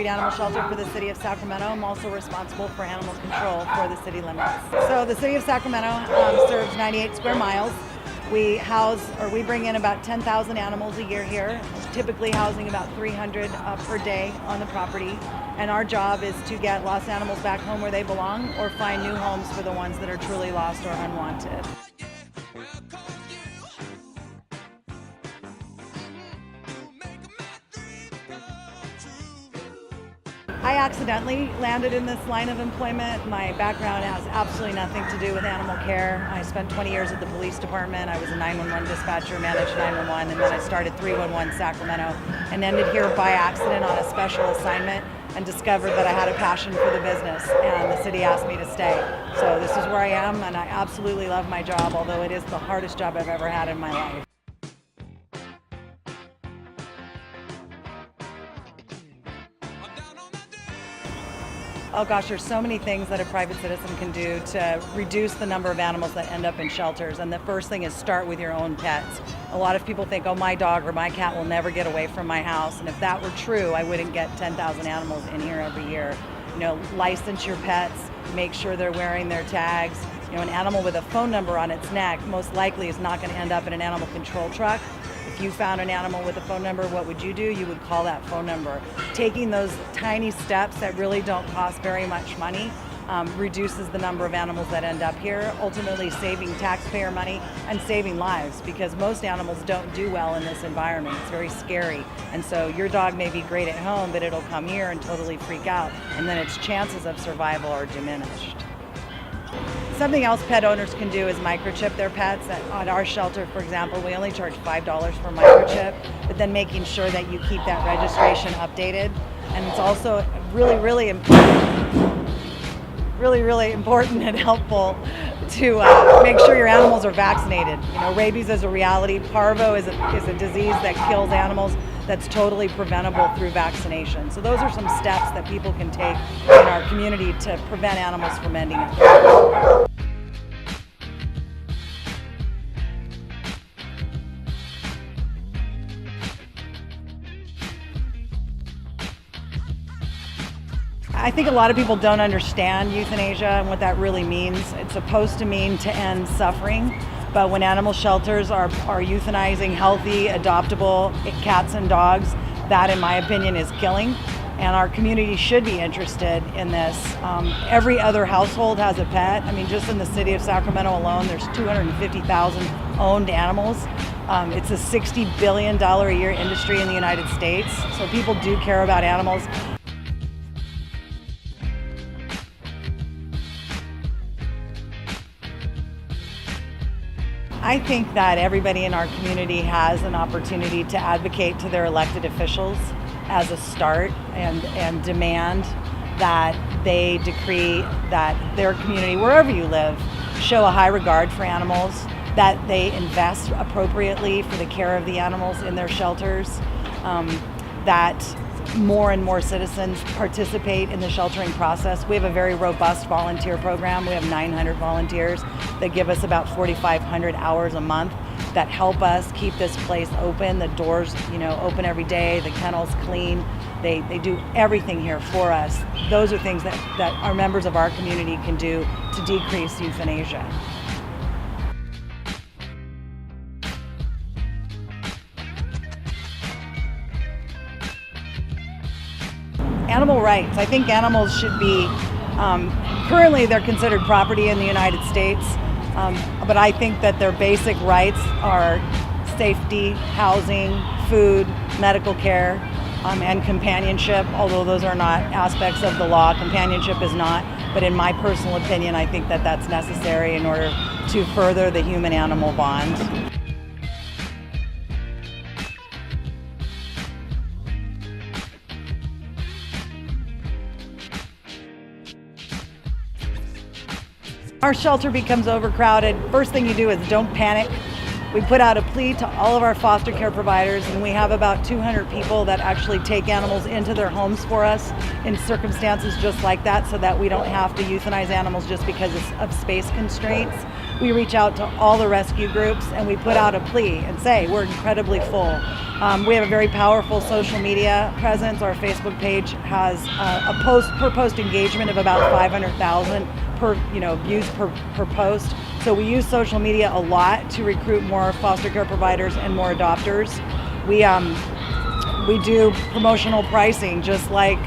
animal shelter for the city of Sacramento. I'm also responsible for animal control for the city limits. So the city of Sacramento serves 98 square miles. We bring in about 10,000 animals a year here, typically housing about 300 per day on the property. And our job is to get lost animals back home where they belong or find new homes for the ones that are truly lost or unwanted. I accidentally landed in this line of employment. My background has absolutely nothing to do with animal care. I spent 20 years at the police department. I was a 911 dispatcher, managed 911, and then I started 311 Sacramento and ended here by accident on a special assignment and discovered that I had a passion for the business, and the city asked me to stay. So this is where I am, and I absolutely love my job, although it is the hardest job I've ever had in my life. Oh gosh, there's so many things that a private citizen can do to reduce the number of animals that end up in shelters. And the first thing is start with your own pets. A lot of people think, oh, my dog or my cat will never get away from my house. And if that were true, I wouldn't get 10,000 animals in here every year. You know, license your pets, make sure they're wearing their tags. You know, an animal with a phone number on its neck most likely is not going to end up in an animal control truck. If you found an animal with a phone number, what would you do? You would call that phone number. Taking those tiny steps that really don't cost very much money reduces the number of animals that end up here, ultimately saving taxpayer money and saving lives, because most animals don't do well in this environment. It's very scary. And so your dog may be great at home, but it'll come here and totally freak out, and then its chances of survival are diminished. Something else pet owners can do is microchip their pets. At our shelter, for example, we only charge $5 for microchip, but then making sure that you keep that registration updated. And it's also really important and helpful to make sure your animals are vaccinated. You know, rabies is a reality. Parvo is a disease that kills animals that's totally preventable through vaccination. So those are some steps that people can take in our community to prevent animals from ending up. I think a lot of people don't understand euthanasia and what that really means. It's supposed to mean to end suffering, but when animal shelters are euthanizing healthy, adoptable cats and dogs, that in my opinion is killing, and our community should be interested in this. Every other household has a pet. I mean, just in the city of Sacramento alone, there's 250,000 owned animals. It's a $60 billion a year industry in the United States, so people do care about animals. I think that everybody in our community has an opportunity to advocate to their elected officials as a start and demand that they decree that their community, wherever you live, show a high regard for animals, that they invest appropriately for the care of the animals in their shelters, that more and more citizens participate in the sheltering process. We have a very robust volunteer program. We have 900 volunteers that give us about 4,500 hours a month that help us keep this place open. The doors, open every day, the kennels clean. They do everything here for us. Those are things that our members of our community can do to decrease euthanasia. Animal rights. I think animals should be, currently they're considered property in the United States, but I think that their basic rights are safety, housing, food, medical care, and companionship, although those are not aspects of the law. Companionship is not, but in my personal opinion, I think that that's necessary in order to further the human-animal bond. Our shelter becomes overcrowded. First thing you do is don't panic. We put out a plea to all of our foster care providers, and we have about 200 people that actually take animals into their homes for us in circumstances just like that, so that we don't have to euthanize animals just because of space constraints. We reach out to all the rescue groups and we put out a plea and say we're incredibly full. We have a very powerful social media presence. Our Facebook page has a per post engagement of about 500,000 views per post. So we use social media a lot to recruit more foster care providers and more adopters. We do promotional pricing just like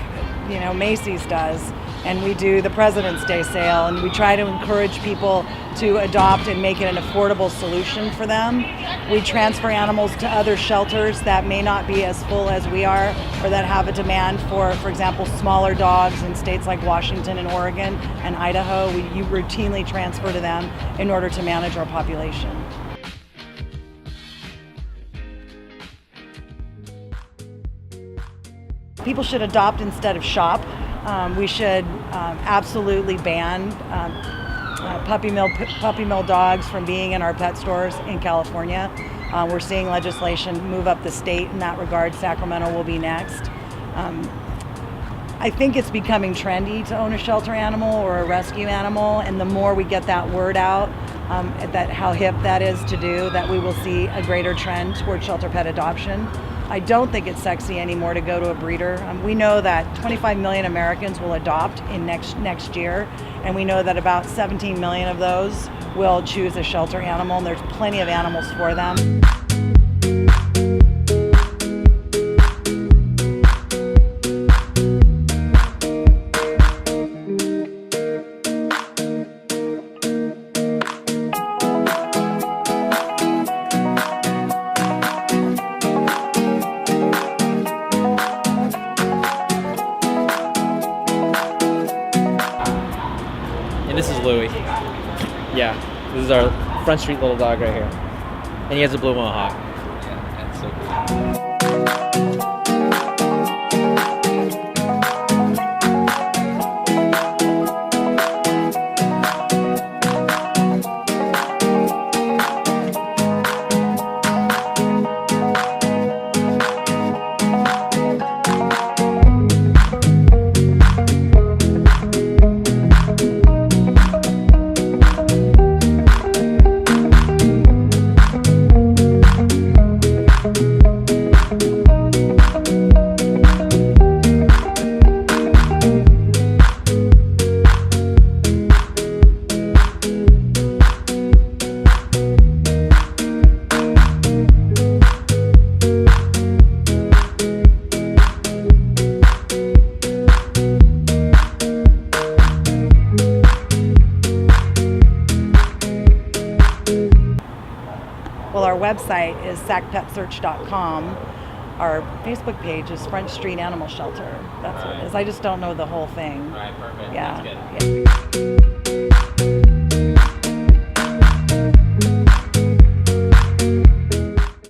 Macy's does, and we do the President's Day sale, and we try to encourage people to adopt and make it an affordable solution for them. We transfer animals to other shelters that may not be as full as we are, or that have a demand for example, smaller dogs in states like Washington and Oregon and Idaho. We routinely transfer to them in order to manage our population. People should adopt instead of shop. We should absolutely ban puppy mill dogs from being in our pet stores in California. We're seeing legislation move up the state in that regard. Sacramento will be next. I think it's becoming trendy to own a shelter animal or a rescue animal, and the more we get that word out, that how hip that is to do, that we will see a greater trend toward shelter pet adoption. I don't think it's sexy anymore to go to a breeder. We know that 25 million Americans will adopt in next year, and we know that about 17 million of those will choose a shelter animal, and there's plenty of animals for them. And this is Louie. Yeah, this is our Front Street little dog right here. And he has a blue mohawk. Yeah, that's so cool. Well, our website is sacpetsearch.com. Our Facebook page is Front Street Animal Shelter. That's what it is. I just don't know the whole thing. All right, perfect. Yeah. That's good. Yeah.